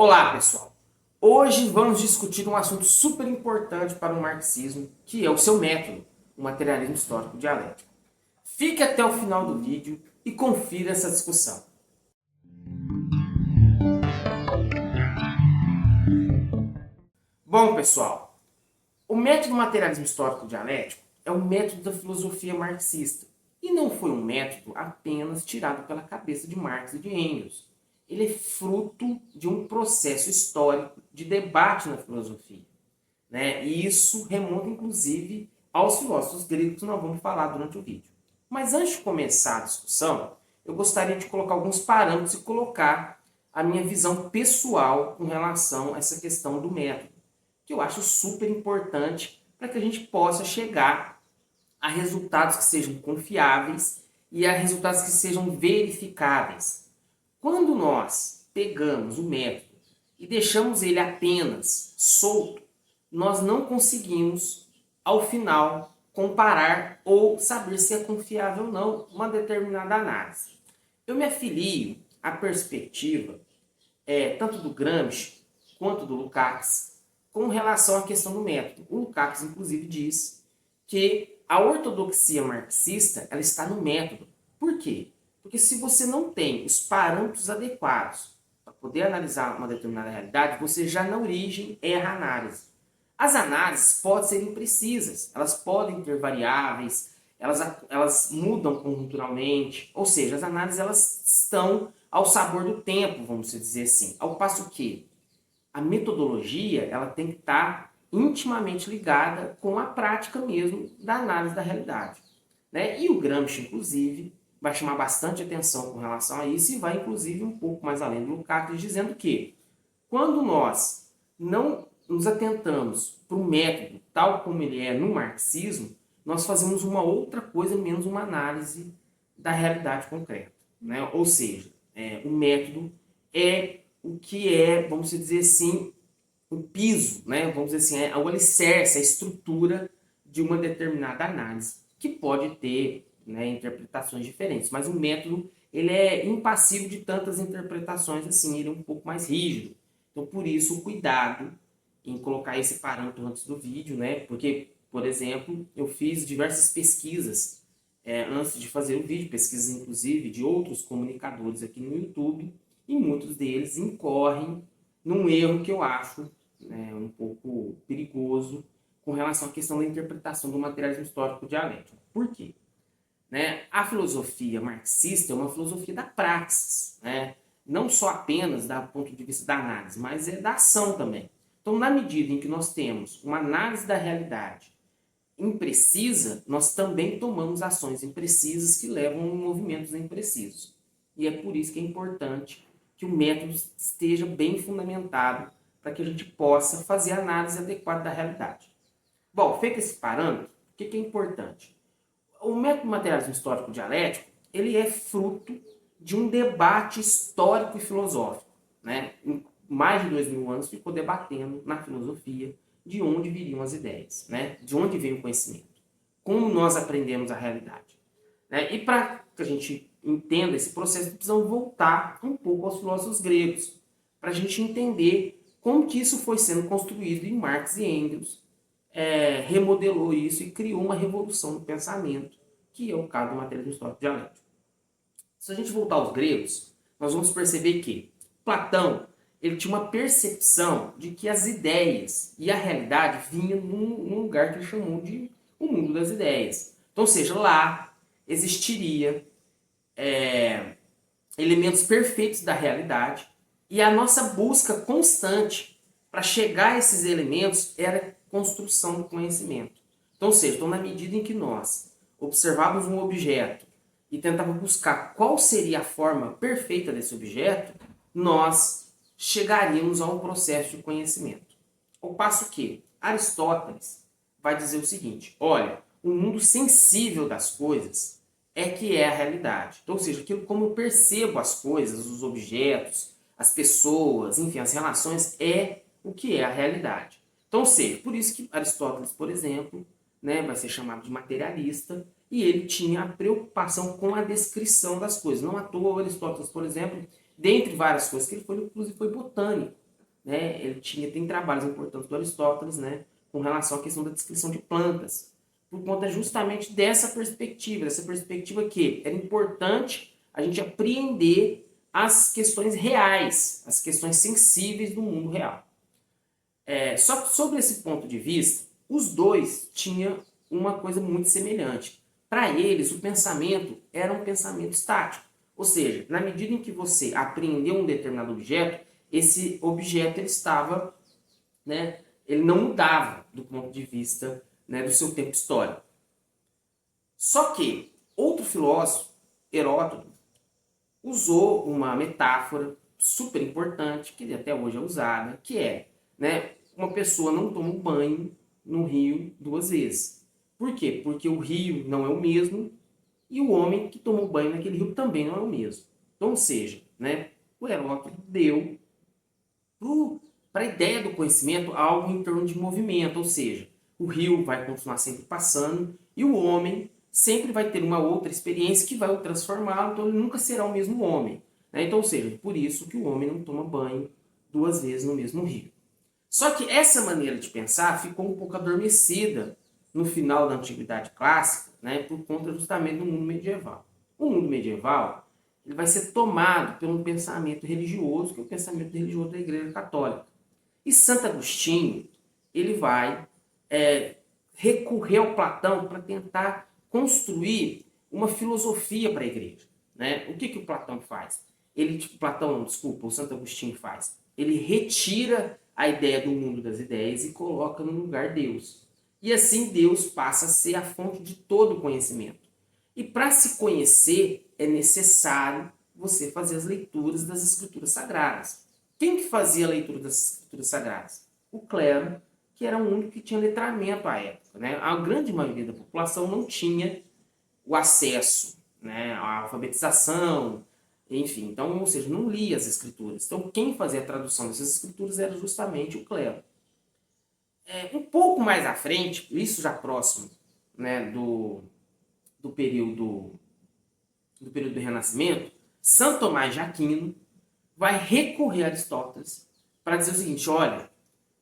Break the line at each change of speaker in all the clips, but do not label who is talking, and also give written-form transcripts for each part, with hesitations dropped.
Olá, pessoal! Hoje vamos discutir um assunto super importante para o marxismo, que é o seu método, o materialismo histórico dialético. Fique até o final do vídeo e confira essa discussão. Bom, pessoal, o método materialismo histórico dialético é um método da filosofia marxista e não foi um método apenas tirado pela cabeça de Marx e de Engels. Ele é fruto de um processo histórico de debate na filosofia, né? E isso remonta, inclusive, aos filósofos gregos que nós vamos falar durante o vídeo. Mas antes de começar a discussão, eu gostaria de colocar alguns parâmetros e colocar a minha visão pessoal com relação a essa questão do método, que eu acho super importante para que a gente possa chegar a resultados que sejam confiáveis e a resultados que sejam verificáveis. Quando nós pegamos o método e deixamos ele apenas solto, nós não conseguimos, ao final, comparar ou saber se é confiável ou não uma determinada análise. Eu me afilio à perspectiva tanto do Gramsci quanto do Lukács com relação à questão do método. O Lukács, inclusive, diz que a ortodoxia marxista ela está no método. Por quê? Porque se você não tem os parâmetros adequados para poder analisar uma determinada realidade, você já na origem erra a análise. As análises podem ser imprecisas, elas podem ter variáveis, elas mudam conjunturalmente, ou seja, as análises elas estão ao sabor do tempo, vamos dizer assim. Ao passo que a metodologia ela tem que estar intimamente ligada com a prática mesmo da análise da realidade, né? E o Gramsci, inclusive, vai chamar bastante atenção com relação a isso e vai, inclusive, um pouco mais além do Lukács, dizendo que quando nós não nos atentamos para o método tal como ele é no marxismo, nós fazemos uma outra coisa menos uma análise da realidade concreta, né? Ou seja, o método é o que é, vamos dizer assim, o piso, né? Vamos dizer assim, é o alicerce, a estrutura de uma determinada análise, que pode ter, né, interpretações diferentes, mas o método ele é impassível de tantas interpretações assim, ele é um pouco mais rígido. Então, por isso, o cuidado em colocar esse parâmetro antes do vídeo, né? Porque, por exemplo, eu fiz diversas pesquisas antes de fazer o vídeo, pesquisas inclusive de outros comunicadores aqui no YouTube, e muitos deles incorrem num erro que eu acho um pouco perigoso com relação à questão da interpretação do materialismo histórico dialético. Por quê? Né? A filosofia marxista é uma filosofia da praxis, né? Não só apenas do ponto de vista da análise, mas é da ação também. Então, na medida em que nós temos uma análise da realidade imprecisa, nós também tomamos ações imprecisas que levam a movimentos imprecisos. E é por isso que é importante que o método esteja bem fundamentado para que a gente possa fazer a análise adequada da realidade. Bom, feito esse parâmetro, o que é importante? O método materialismo histórico dialético ele é fruto de um debate histórico e filosófico, né? Em mais de 2000 anos ficou debatendo na filosofia de onde viriam as ideias, né? De onde veio o conhecimento, como nós aprendemos a realidade, né? E para que a gente entenda esse processo, precisamos voltar um pouco aos filósofos gregos, para a gente entender como que isso foi sendo construído em Marx e Engels, remodelou isso e criou uma revolução no pensamento, que é o caso do materialismo histórico dialético. Se a gente voltar aos gregos, nós vamos perceber que Platão ele tinha uma percepção de que as ideias e a realidade vinham num lugar que ele chamou de o mundo das ideias. Então, ou seja, lá existiria elementos perfeitos da realidade e a nossa busca constante para chegar a esses elementos era a construção do conhecimento. Então, ou seja, na medida em que nós observávamos um objeto e tentávamos buscar qual seria a forma perfeita desse objeto, nós chegaríamos a um processo de conhecimento. Ao passo que Aristóteles vai dizer o seguinte: olha, o mundo sensível das coisas é que é a realidade. Então, ou seja, aquilo como eu percebo as coisas, os objetos, as pessoas, enfim, as relações, é o que é a realidade. Então, ou seja, por isso que Aristóteles, por exemplo, né, vai ser chamado de materialista, e ele tinha a preocupação com a descrição das coisas. Não à toa Aristóteles, por exemplo, dentre várias coisas que ele foi, inclusive foi botânico. né, tem trabalhos importantes do Aristóteles, né, com relação à questão da descrição de plantas, por conta justamente dessa perspectiva que era importante a gente apreender as questões reais, as questões sensíveis do mundo real. Só que sobre esse ponto de vista, os dois tinham uma coisa muito semelhante. Para eles, o pensamento era um pensamento estático. Ou seja, na medida em que você apreendeu um determinado objeto, esse objeto ele estava, né, ele não mudava do ponto de vista, né, do seu tempo histórico. Só que outro filósofo, Heródoto, usou uma metáfora super importante, que até hoje é usada, que é, né, uma pessoa não toma um banho no rio 2 vezes. Por quê? Porque o rio não é o mesmo e o homem que tomou banho naquele rio também não é o mesmo. Então, ou seja, né, o Heródoto deu para a ideia do conhecimento algo em torno de movimento, ou seja, o rio vai continuar sempre passando e o homem sempre vai ter uma outra experiência que vai o transformá-lo, então ele nunca será o mesmo homem. Né? Então, ou seja, por isso que o homem não toma banho 2 vezes no mesmo rio. Só que essa maneira de pensar ficou um pouco adormecida no final da Antiguidade Clássica, né, por conta justamente do mundo medieval. O mundo medieval ele vai ser tomado pelo pensamento religioso, que é o pensamento religioso da Igreja Católica. E Santo Agostinho ele vai recorrer ao Platão para tentar construir uma filosofia para a Igreja. Né? O que o Platão faz? O Santo Agostinho faz. Ele retira a ideia do mundo das ideias e coloca no lugar Deus. E assim Deus passa a ser a fonte de todo o conhecimento. E para se conhecer é necessário você fazer as leituras das Escrituras Sagradas. Quem que fazia a leitura das Escrituras Sagradas? O clero, que era o único que tinha letramento à época. Né? A grande maioria da população não tinha o acesso, né, à alfabetização, enfim. Então, ou seja, não lia as escrituras. Então, quem fazia a tradução dessas escrituras era justamente o clero. Um pouco mais à frente, isso já próximo, né, do período do Renascimento, Santo Tomás de Aquino vai recorrer a Aristóteles para dizer o seguinte: olha,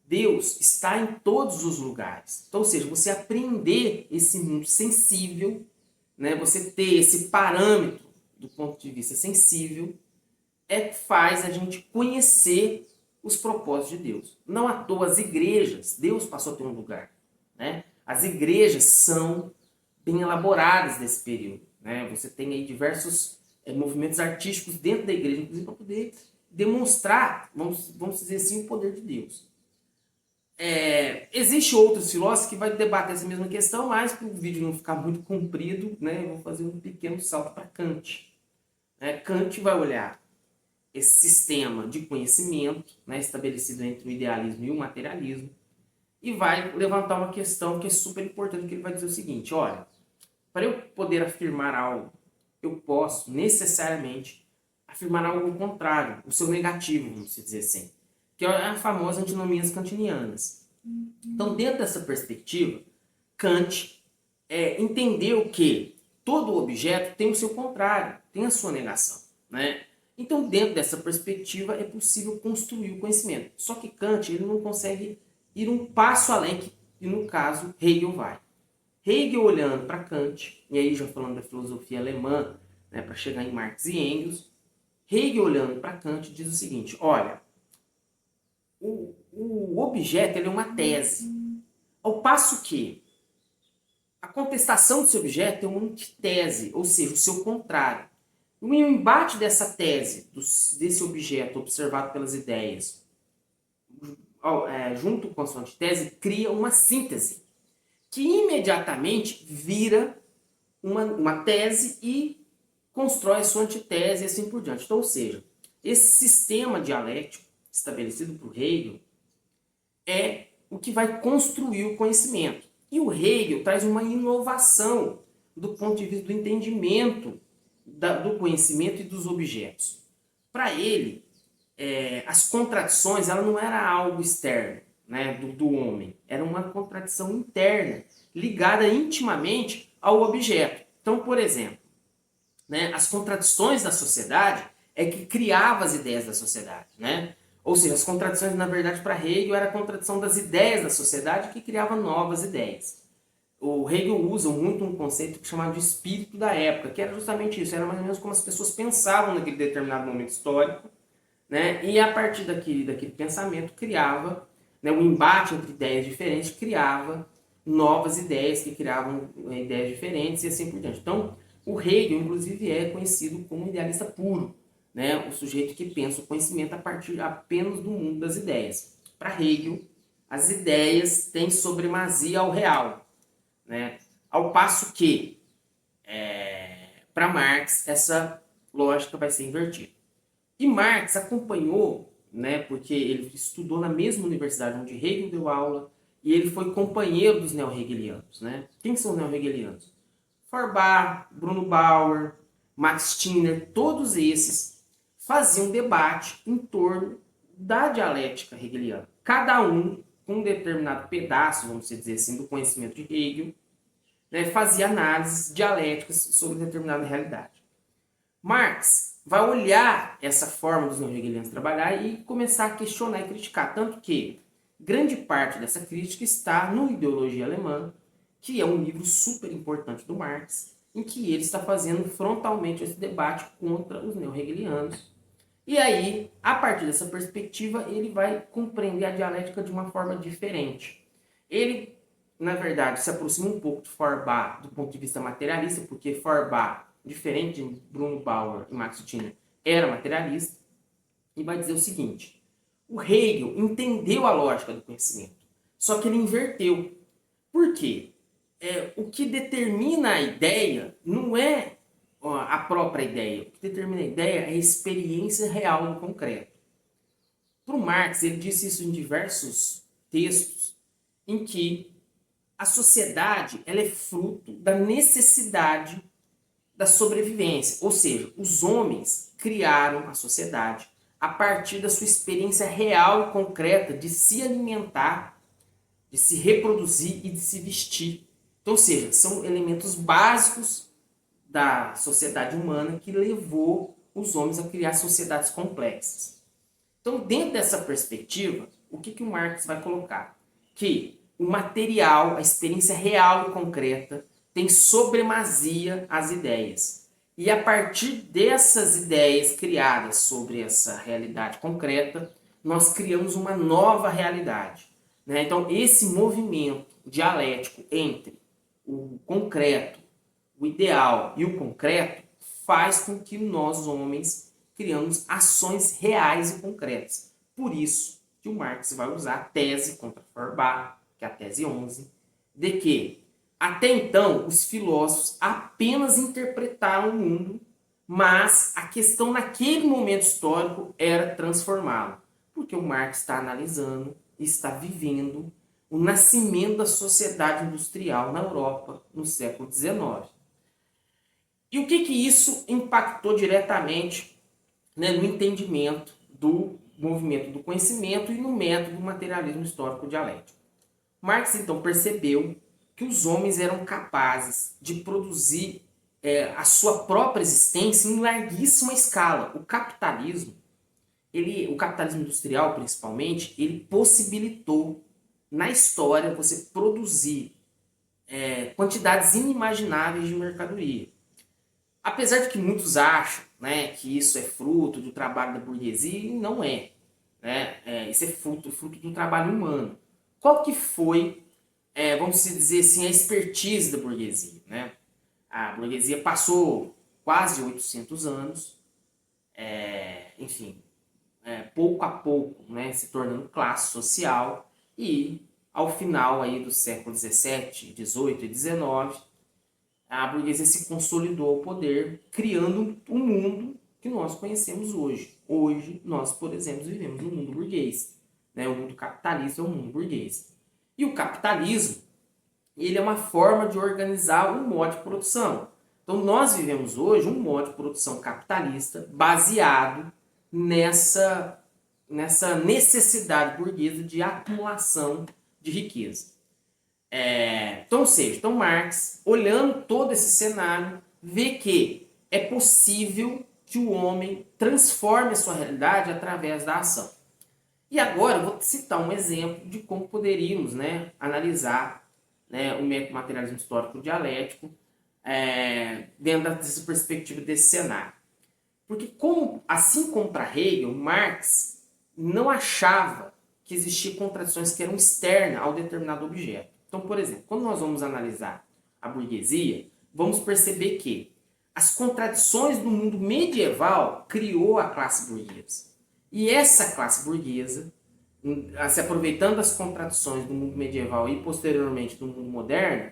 Deus está em todos os lugares. Então, ou seja, você aprender esse mundo sensível, né, você ter esse parâmetro do ponto de vista sensível, faz a gente conhecer os propósitos de Deus. Não à toa as igrejas, Deus passou a ter um lugar. Né? As igrejas são bem elaboradas nesse período. Né? Você tem aí diversos movimentos artísticos dentro da igreja, inclusive para poder demonstrar, vamos dizer assim, o poder de Deus. Existe outros filósofos que vai debater essa mesma questão, mas para o vídeo não ficar muito comprido, né, eu vou fazer um pequeno salto para Kant. Kant vai olhar esse sistema de conhecimento, né, estabelecido entre o idealismo e o materialismo, e vai levantar uma questão que é super importante, que ele vai dizer o seguinte: olha, para eu poder afirmar algo, eu posso necessariamente afirmar algo contrário, o seu negativo, vamos dizer assim, que é a famosa antinomias kantinianas. Então, dentro dessa perspectiva, Kant entendeu que todo objeto tem o seu contrário, tem a sua negação. Né? Então, dentro dessa perspectiva, é possível construir o conhecimento. Só que Kant ele não consegue ir um passo além, que no caso Hegel vai. Hegel olhando para Kant, e aí já falando da filosofia alemã, né, para chegar em Marx e Engels, Hegel olhando para Kant diz o seguinte: olha, o objeto ele é uma tese, ao passo que a contestação desse objeto é uma antitese, ou seja, o seu contrário. E o embate dessa tese, desse objeto observado pelas ideias, junto com a sua antitese, cria uma síntese, que imediatamente vira uma tese e constrói a sua antitese e assim por diante. Então, ou seja, esse sistema dialético estabelecido por Hegel é o que vai construir o conhecimento. E o Hegel traz uma inovação do ponto de vista do entendimento do conhecimento e dos objetos. Para ele, as contradições ela não era algo externo, né, do homem, era uma contradição interna, ligada intimamente ao objeto. Então, por exemplo, né, as contradições da sociedade é que criava as ideias da sociedade. Né? Ou seja, as contradições, na verdade, para Hegel era a contradição das ideias da sociedade que criava novas ideias. O Hegel usa muito um conceito chamado de espírito da época, que era justamente isso, era mais ou menos como as pessoas pensavam naquele determinado momento histórico, né? E a partir daquele pensamento criava, né, um embate entre ideias diferentes, criava novas ideias que criavam ideias diferentes e assim por diante. Então, o Hegel, inclusive, é conhecido como idealista puro, né? O sujeito que pensa o conhecimento a partir apenas do mundo das ideias. Para Hegel, as ideias têm supremacia ao real, né? Ao passo que, para Marx, essa lógica vai ser invertida. E Marx acompanhou, né, porque ele estudou na mesma universidade onde Hegel deu aula, e ele foi companheiro dos neo-hegelianos. Né? Quem são os neo-hegelianos? Feuerbach, Bruno Bauer, Max Stirner, todos esses faziam debate em torno da dialética hegeliana. Cada um com um determinado pedaço, vamos dizer assim, do conhecimento de Hegel, né, fazia análises dialéticas sobre determinada realidade. Marx vai olhar essa forma dos neo-hegelianos trabalhar e começar a questionar e criticar. Tanto que grande parte dessa crítica está no Ideologia Alemã, que é um livro super importante do Marx, em que ele está fazendo frontalmente esse debate contra os neo-hegelianos. E aí, a partir dessa perspectiva, ele vai compreender a dialética de uma forma diferente. Ele, na verdade, se aproxima um pouco de Feuerbach do ponto de vista materialista, porque Feuerbach, diferente de Bruno Bauer e Max Stirner, era materialista, e vai dizer o seguinte: o Hegel entendeu a lógica do conhecimento, só que ele inverteu. Por quê? O que determina a ideia não é a própria ideia. O que determina a ideia é a experiência real no concreto. Para o Marx, ele disse isso em diversos textos, em que a sociedade ela é fruto da necessidade da sobrevivência. Ou seja, os homens criaram a sociedade a partir da sua experiência real e concreta de se alimentar, de se reproduzir e de se vestir. Então, ou seja, são elementos básicos da sociedade humana que levou os homens a criar sociedades complexas. Então, dentro dessa perspectiva, o que o Marx vai colocar? Que o material, a experiência real e concreta, tem supremacia às ideias. E a partir dessas ideias criadas sobre essa realidade concreta, nós criamos uma nova realidade. Né? Então, esse movimento dialético entre o concreto, o ideal e o concreto faz com que nós, homens, criamos ações reais e concretas. Por isso que o Marx vai usar a tese contra Feuerbach, que é a tese 11, de que até então os filósofos apenas interpretaram o mundo, mas a questão naquele momento histórico era transformá-lo. Porque o Marx está analisando e está vivendo o nascimento da sociedade industrial na Europa no século XIX. E o que isso impactou diretamente, né, no entendimento do movimento do conhecimento e no método do materialismo histórico dialético? Marx então percebeu que os homens eram capazes de produzir a sua própria existência em larguíssima escala. O capitalismo industrial principalmente, ele possibilitou na história você produzir quantidades inimagináveis de mercadoria. Apesar de que muitos acham, né, que isso é fruto do trabalho da burguesia, não é. Né? Isso é fruto do trabalho humano. Qual que foi, vamos dizer assim, a expertise da burguesia? Né? A burguesia passou quase 800 anos, enfim, pouco a pouco, né, se tornando classe social, e ao final aí do século XVII, XVIII e XIX, a burguesia se consolidou ao poder, criando um mundo que nós conhecemos hoje. Hoje, nós, por exemplo, vivemos no mundo burguês. Né? O mundo capitalista é o mundo burguês. E o capitalismo, ele é uma forma de organizar um modo de produção. Então, nós vivemos hoje um modo de produção capitalista baseado nessa necessidade burguesa de acumulação de riqueza. Então, ou seja, Marx, olhando todo esse cenário, vê que é possível que o homem transforme a sua realidade através da ação. E agora eu vou citar um exemplo de como poderíamos, né, analisar, né, o método materialismo histórico dialético dentro dessa perspectiva desse cenário. Porque assim como para Hegel, Marx não achava que existiam contradições que eram externas ao determinado objeto. Então, por exemplo, quando nós vamos analisar a burguesia, vamos perceber que as contradições do mundo medieval criou a classe burguesa. E essa classe burguesa, se aproveitando das contradições do mundo medieval e posteriormente do mundo moderno,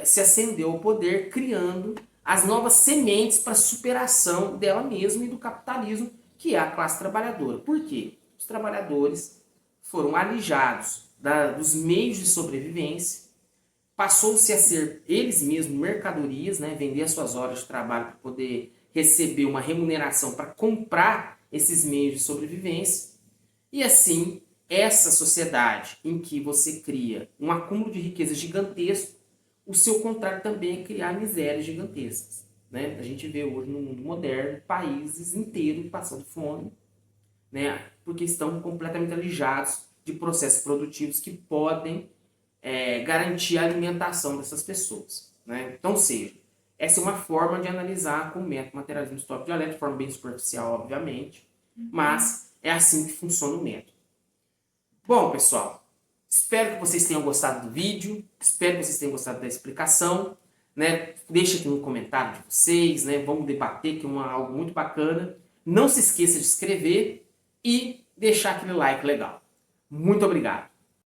se ascendeu ao poder criando as novas sementes para a superação dela mesma e do capitalismo, que é a classe trabalhadora. Por quê? Os trabalhadores foram alijados dos meios de sobrevivência, passou-se a ser eles mesmos mercadorias, né? Vender as suas horas de trabalho para poder receber uma remuneração para comprar esses meios de sobrevivência. E assim, essa sociedade em que você cria um acúmulo de riqueza gigantesco, o seu contrário também é criar misérias gigantescas. Né? A gente vê hoje no mundo moderno países inteiros passando fome, né? Porque estão completamente alijados de processos produtivos que podem garantir a alimentação dessas pessoas. Né? Então, seja, essa é uma forma de analisar com o método materialismo histórico dialético, de forma bem superficial, obviamente, mas é assim que funciona o método. Bom, pessoal, espero que vocês tenham gostado do vídeo, espero que vocês tenham gostado da explicação. Né? Deixa aqui um comentário de vocês, né? Vamos debater, que é algo muito bacana. Não se esqueça de se inscrever e deixar aquele like legal. Muito obrigado.